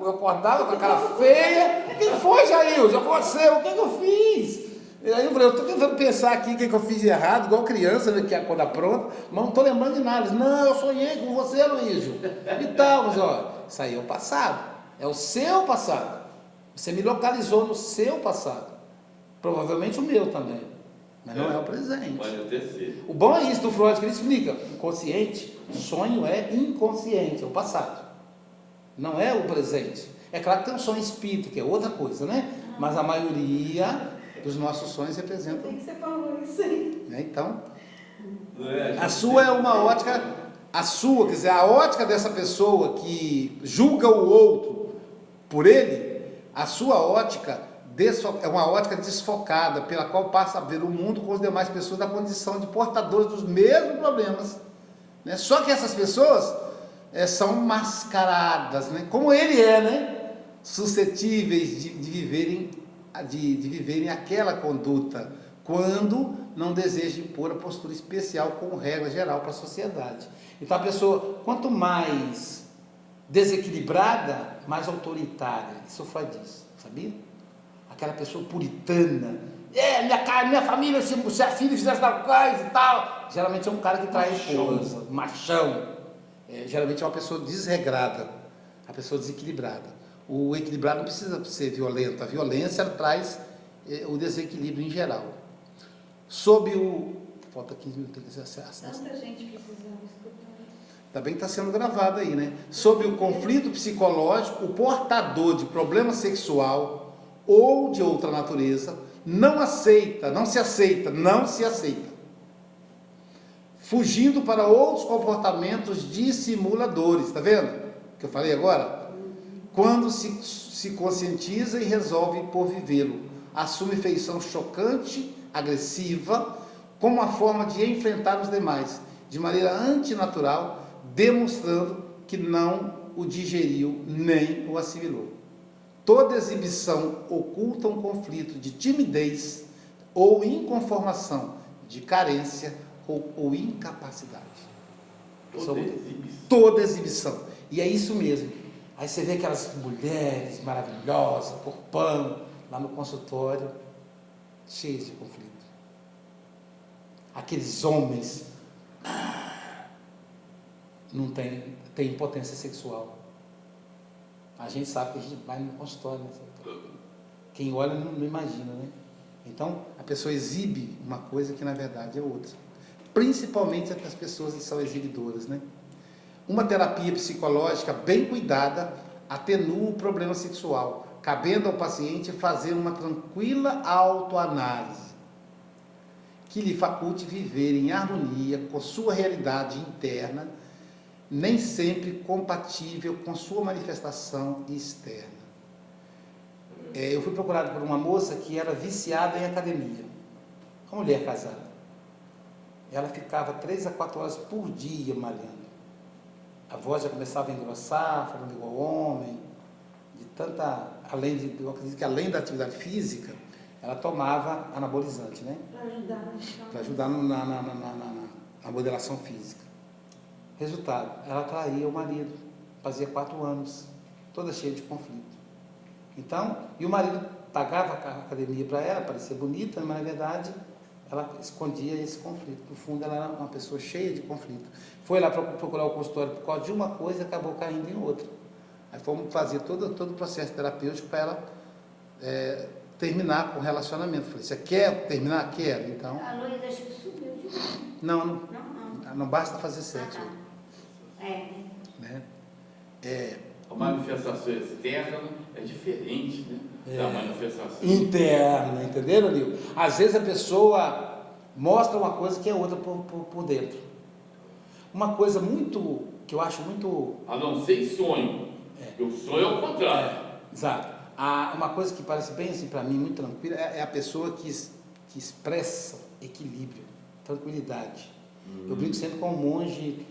eu acordava com a cara feia. O que foi, Jailza? Aconteceu? O que eu fiz? E aí eu falei, eu estou tentando pensar aqui o que eu fiz de errado, igual criança, né, que é a coisa pronta, mas não estou lembrando de nada. Não, eu sonhei com você, Luísio. E tal, mas ó, isso aí é o passado. É o seu passado. Você me localizou no seu passado. Provavelmente o meu também. Mas não é o presente. Pode até ser. O bom é isso do Freud, que ele explica. Inconsciente, sonho é inconsciente, é o passado. Não é o presente. É claro que tem um sonho espírita, que é outra coisa, né? Mas a maioria dos nossos sonhos representam. Tem que você falou isso aí. Né? Então, a sua é uma ótica, quer dizer, a ótica dessa pessoa que julga o outro por ele, a sua ótica é uma ótica desfocada, pela qual passa a ver o mundo com as demais pessoas na condição de portadores dos mesmos problemas. Né? Só que essas pessoas são mascaradas, né? Como ele é, né? Suscetíveis de viverem aquela conduta, quando não deseja impor a postura especial como regra geral para a sociedade. Então a pessoa, quanto mais desequilibrada, mais autoritária. Isso foi disso, sabia? Aquela pessoa puritana, minha família, se a filha fizesse tal coisa e tal. Geralmente é um cara que trai a esposa, machão. Geralmente é uma pessoa desregrada, a pessoa desequilibrada. O equilibrado não precisa ser violento, a violência ela traz o desequilíbrio em geral. Falta 15 minutos, tem que ser acesso. Tanta gente precisando escutar. Ainda bem que está sendo gravado aí, né? Sob o conflito psicológico, o portador de problema sexual ou de outra natureza não se aceita, fugindo para outros comportamentos dissimuladores, tá vendo? Que eu falei agora? Quando se conscientiza e resolve por vivê-lo, assume feição chocante, agressiva, como uma forma de enfrentar os demais, de maneira antinatural, demonstrando que não o digeriu nem o assimilou. Toda exibição oculta um conflito de timidez ou inconformação, de carência ou incapacidade. Toda exibição. E é isso mesmo. Aí você vê aquelas mulheres maravilhosas, corpão, lá no consultório, cheias de conflito. Aqueles homens não tem impotência sexual. A gente sabe que a gente vai no consultório, né? Quem olha não imagina, né? Então, a pessoa exibe uma coisa que na verdade é outra. Principalmente as pessoas que são exibidoras, né? Uma terapia psicológica bem cuidada atenua o problema sexual, cabendo ao paciente fazer uma tranquila autoanálise, que lhe faculte viver em harmonia com sua realidade interna, nem sempre compatível com sua manifestação externa. Eu fui procurado por uma moça que era viciada em academia, uma mulher casada. Ela ficava 3 a 4 horas por dia malhando. A voz já começava a engrossar, falando igual homem, eu acredito que além da atividade física, ela tomava anabolizante, né? Para ajudar na modelação física. Resultado, ela traía o marido, fazia 4 anos, toda cheia de conflito. Então, e o marido pagava a academia para ela, parecia bonita, mas na verdade ela escondia esse conflito. No fundo, ela era uma pessoa cheia de conflito. Foi lá procurar o consultório por causa de uma coisa e acabou caindo em outra. Aí fomos fazer todo o processo terapêutico para ela terminar com o relacionamento. Falei, você quer terminar? Quero. Então... A Luísa acho que sumiu de novo. Não. Não basta fazer sexo. É. Né? A manifestação externa é diferente, né? Da manifestação interna, entenderam, Nil? Às vezes a pessoa mostra uma coisa que é outra por dentro. Uma coisa que eu acho muito... A não ser sonho. Porque o sonho é o contrário. Exato. Uma coisa que parece bem assim para mim, muito tranquila, é a pessoa que expressa equilíbrio, tranquilidade. Eu brinco sempre com um monge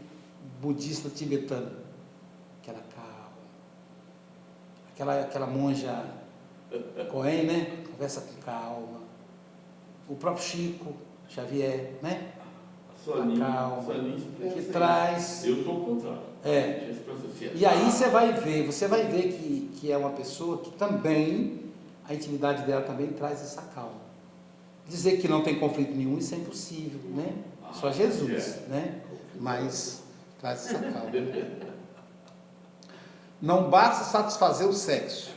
budista tibetano, aquela calma, aquela monja Cohen, né? Conversa com calma. O próprio Chico Xavier, né? A calma, que isso. traz... Eu sou o contrário. E aí você vai ver que é uma pessoa que também, a intimidade dela também traz essa calma. Dizer que não tem conflito nenhum, isso é impossível, né? Só Jesus, né? Mas traz essa calma. Não basta satisfazer o sexo.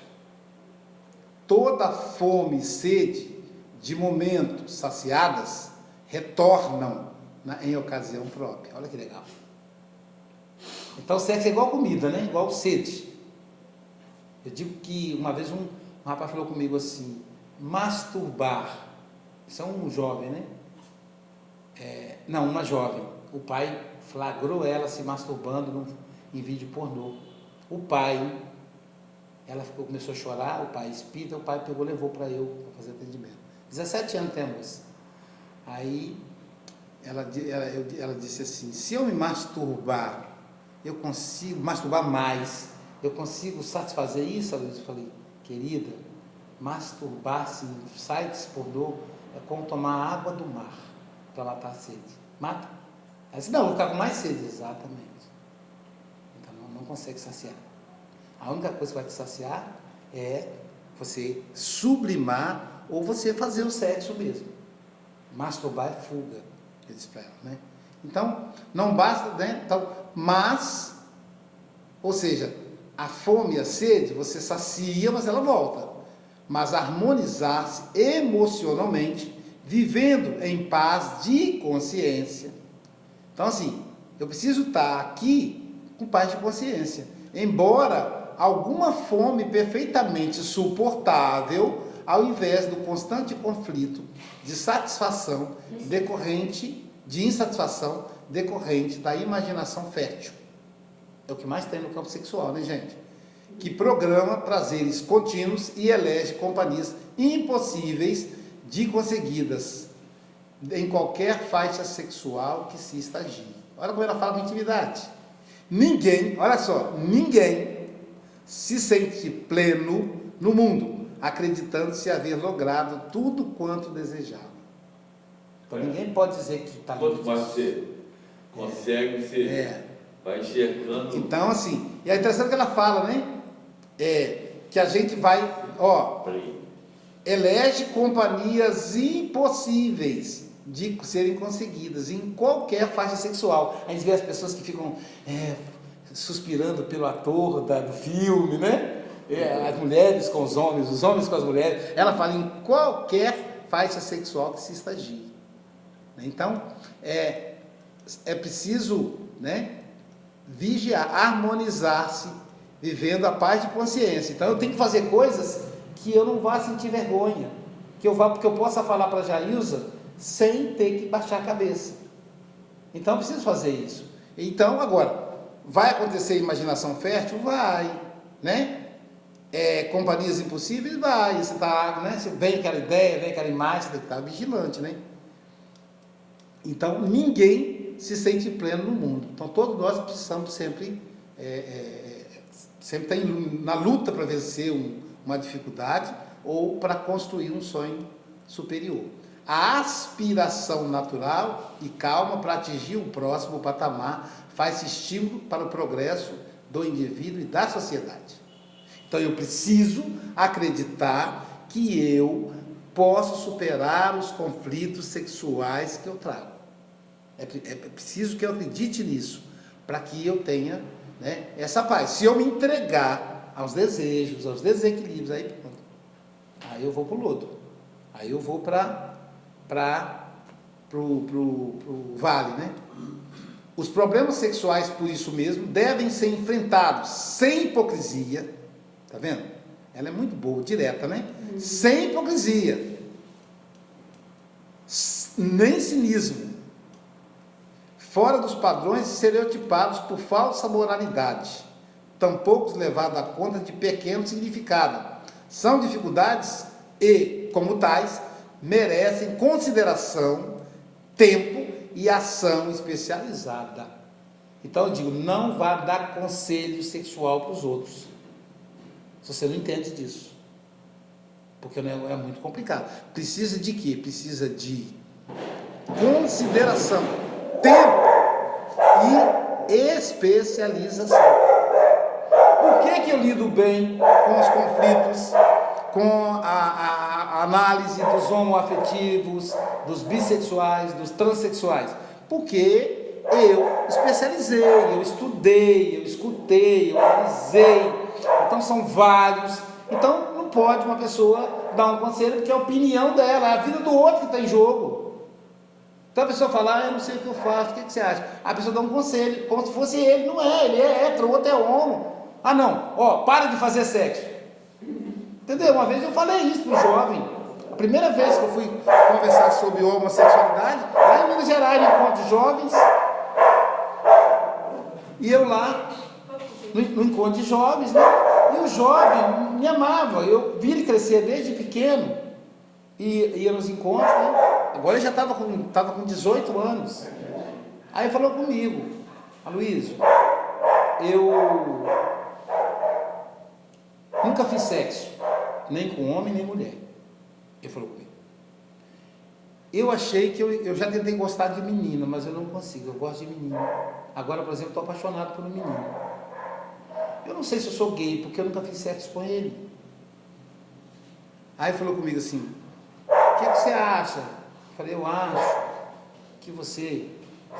Toda fome e sede, de momento saciadas, retornam em ocasião própria. Olha que legal. Então o sexo é igual comida, né? Igual sede. Eu digo que uma vez um rapaz falou comigo assim, masturbar. Isso é um jovem, né? Não, uma jovem. O pai flagrou ela se masturbando em vídeo pornô. O pai, ela começou a chorar, o pai espírita, o pai pegou e levou para eu para fazer atendimento. 17 anos tem a moça. Aí ela disse assim, se eu me masturbar, eu consigo masturbar mais, eu consigo satisfazer isso? Eu falei, querida, masturbar-se em sites pornô é como tomar água do mar para matar a sede. Mata? Ela disse, não, eu vou ficar com mais sede. Exatamente. Então não consegue saciar. A única coisa que vai te saciar é você sublimar ou você fazer o sexo mesmo. Masturbar é fuga, eu disse para ela, né? Então, não basta, né? Então, mas, ou seja, a fome e a sede, você sacia, mas ela volta. Mas harmonizar-se emocionalmente, vivendo em paz de consciência. Então, assim, eu preciso estar aqui com paz de consciência. Embora alguma fome perfeitamente suportável, ao invés do constante conflito de satisfação decorrente, de insatisfação decorrente da imaginação fértil. É o que mais tem no campo sexual, né, gente? Que programa prazeres contínuos e elege companhias impossíveis de conseguidas em qualquer faixa sexual que se estagie. Olha como ela fala com intimidade. Ninguém, olha só, ninguém se sente pleno no mundo, acreditando-se haver logrado tudo quanto desejava. Então ninguém pode dizer que está... Quanto mais você consegue, você vai enxergando. Então, assim, e é interessante que ela fala, né? Que a gente vai, elege companhias impossíveis de serem conseguidas em qualquer faixa sexual. A gente vê as pessoas que ficam suspirando pelo ator do filme, né? As mulheres com os homens com as mulheres. Ela fala em qualquer faixa sexual que se estagie. Então, é preciso, né, vigiar, harmonizar-se, vivendo a paz de consciência. Então, eu tenho que fazer coisas que eu não vá sentir vergonha, porque eu possa falar para a Jailza sem ter que baixar a cabeça. Então, eu preciso fazer isso. Então, agora, vai acontecer imaginação fértil? Vai, né? Companhias impossíveis? Vai. Você tá, né? Se vem aquela ideia, vem aquela imagem, você tem que estar vigilante, né? Então, ninguém se sente pleno no mundo. Então, todos nós precisamos sempre estar na luta para vencer uma dificuldade ou para construir um sonho superior. A aspiração natural e calma para atingir o próximo patamar faz estímulo para o progresso do indivíduo e da sociedade. Então, eu preciso acreditar que eu posso superar os conflitos sexuais que eu trago. É preciso que eu acredite nisso, para que eu tenha, né, essa paz. Se eu me entregar aos desejos, aos desequilíbrios, aí pronto. Aí eu vou para o lodo. Aí eu vou pro vale, né? Os problemas sexuais, por isso mesmo, devem ser enfrentados sem hipocrisia. Tá vendo? Ela é muito boa, direta, né? Sem hipocrisia. Nem cinismo. Fora dos padrões estereotipados por falsa moralidade. Tampouco levados a conta de pequeno significado. São dificuldades e, como tais, merecem consideração, tempo e ação especializada. Então eu digo, não vá dar conselho sexual para os outros, se você não entende disso, porque é muito complicado. Precisa de quê? Precisa de consideração, tempo e especialização. Por que eu lido bem com os conflitos, com a análise dos homoafetivos, dos bissexuais, dos transexuais? Porque eu especializei, eu estudei, eu escutei, eu analisei. Então são vários. Então não pode uma pessoa dar um conselho porque é a opinião dela, é a vida do outro que está em jogo. Então a pessoa fala, eu não sei o que eu faço, o que você acha? A pessoa dá um conselho, como se fosse ele, não é, ele é hétero, o outro é homo. Ah não, para de fazer sexo. Entendeu? Uma vez eu falei isso para um jovem. A primeira vez que eu fui conversar sobre homossexualidade, lá em Minas Gerais, no encontro de jovens, e eu lá, no encontro de jovens, né? E o jovem me amava, eu vi ele crescer desde pequeno, e ia nos encontros, né? Agora ele já estava com 18 anos. Aí ele falou comigo, Aloysio, eu nunca fiz sexo, nem com homem, nem mulher. Ele falou comigo. Eu achei que eu já tentei gostar de menina, mas eu não consigo, eu gosto de menino. Agora, por exemplo, estou apaixonado por um menino. Eu não sei se eu sou gay, porque eu nunca fiz sexo com ele. Aí ele falou comigo assim, o que você acha? Eu falei, eu acho que você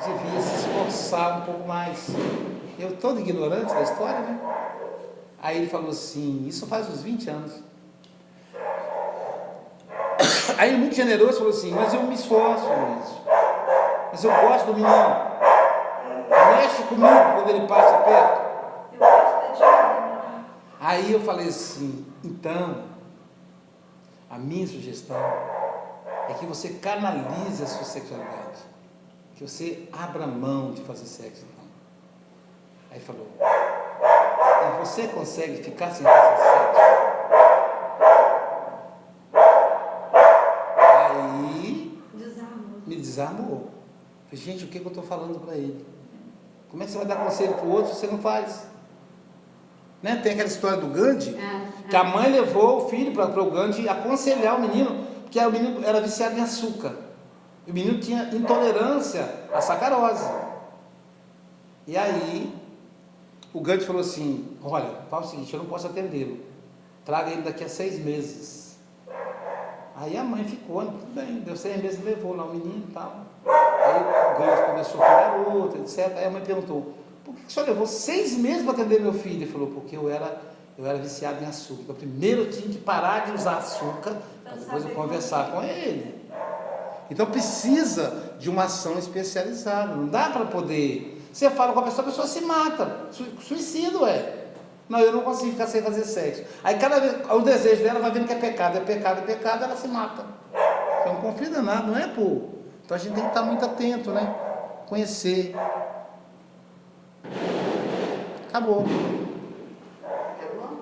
devia se esforçar um pouco mais. Eu todo ignorante da história, né? Aí ele falou assim, isso faz uns 20 anos. Aí muito generoso falou assim, mas eu me esforço nisso. Mas eu gosto do menino. Mexe comigo quando ele passa perto. Eu gosto de... Aí eu falei assim, então, a minha sugestão é que você canalize a sua sexualidade. Que você abra mão de fazer sexo. Então. Aí falou, e você consegue ficar sem fazer sexo? Aí me desarmou. Falei, gente, o que eu estou falando para ele? Como é que você vai dar conselho para o outro se você não faz? Né? Tem aquela história do Gandhi, que a mãe levou o filho para o Gandhi aconselhar o menino, porque o menino era viciado em açúcar. O menino tinha intolerância à sacarose. E aí, o Gandhi falou assim, olha, fala o seguinte, eu não posso atendê-lo. Traga ele daqui a 6 meses. Aí a mãe ficou, tudo bem, deu 6 meses, levou lá o menino e tal. Aí o Gandhi conversou com o garoto, etc. Aí a mãe perguntou, por que o senhor levou 6 meses para atender meu filho? Ele falou, porque eu era viciado em açúcar. Então, primeiro eu tinha que parar de usar açúcar, para depois eu conversar com ele. Então precisa de uma ação especializada, não dá para poder... Você fala com a pessoa se mata, suicídio Não, eu não consigo ficar sem fazer sexo. Aí cada vez, o desejo dela vai vendo que é pecado, ela se mata. É um conflito danado, não é, pô? Então a gente tem que estar muito atento, né? Conhecer. Acabou.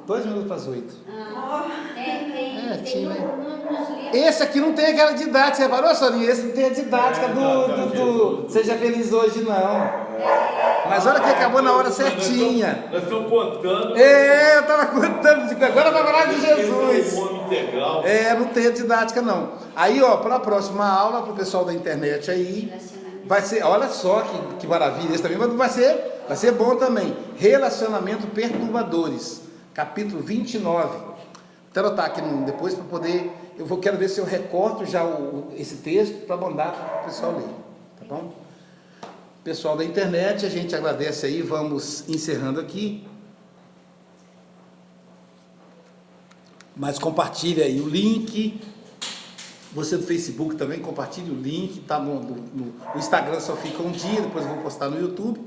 2 minutos para as 8. Tem nos livros. Esse aqui não tem aquela didática, você reparou, Soninha? Esse não tem a didática do Seja Feliz Hoje, não. Mas olha que acabou na hora certinha. Nós estamos contando. Eu estava contando, agora vai falar de Jesus. Integral. Não tem a didática, não. Aí, para a próxima aula, para o pessoal da internet aí, vai ser, olha só que maravilha, esse também vai ser bom também. Relacionamento perturbadores, capítulo 29. Vou anotar aqui depois para poder, quero ver se eu recorto já esse texto para mandar para o pessoal ler, tá bom? Pessoal da internet, a gente agradece aí, vamos encerrando aqui. Mas compartilha aí o link, Você do Facebook também, compartilhe o link, tá no Instagram só fica um dia, depois eu vou postar no YouTube.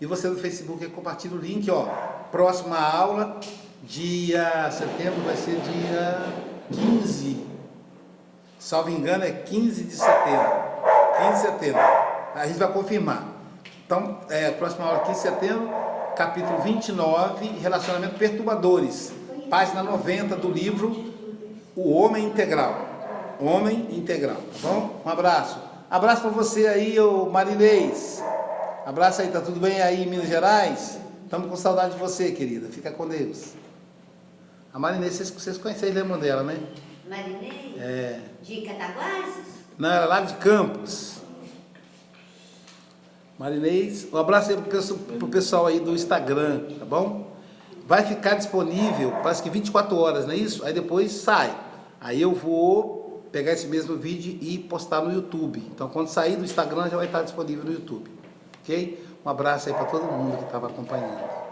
E você do Facebook compartilha o link, ó. Próxima aula, setembro vai ser dia 15. Salvo engano, é 15 de setembro. 15 de setembro. A gente vai confirmar. Então, próxima aula, 15 de setembro, capítulo 29, Relacionamento Perturbadores. Página 90 do livro O Homem Integral. Homem Integral, tá bom? Um abraço. Abraço para você aí, ô Marinês. Abraço aí, tá tudo bem aí em Minas Gerais? Estamos com saudade de você, querida. Fica com Deus. A Marinês, vocês conhecem, lembram dela, né? Marinês? É. De Cataguases? Não, era lá de Campos. Marinês, um abraço aí pro pessoal aí do Instagram, tá bom? Vai ficar disponível, parece que 24 horas, não é isso? Aí depois sai. Aí eu vou pegar esse mesmo vídeo e postar no YouTube. Então, quando sair do Instagram, já vai estar disponível no YouTube. Ok? Um abraço aí para todo mundo que estava acompanhando.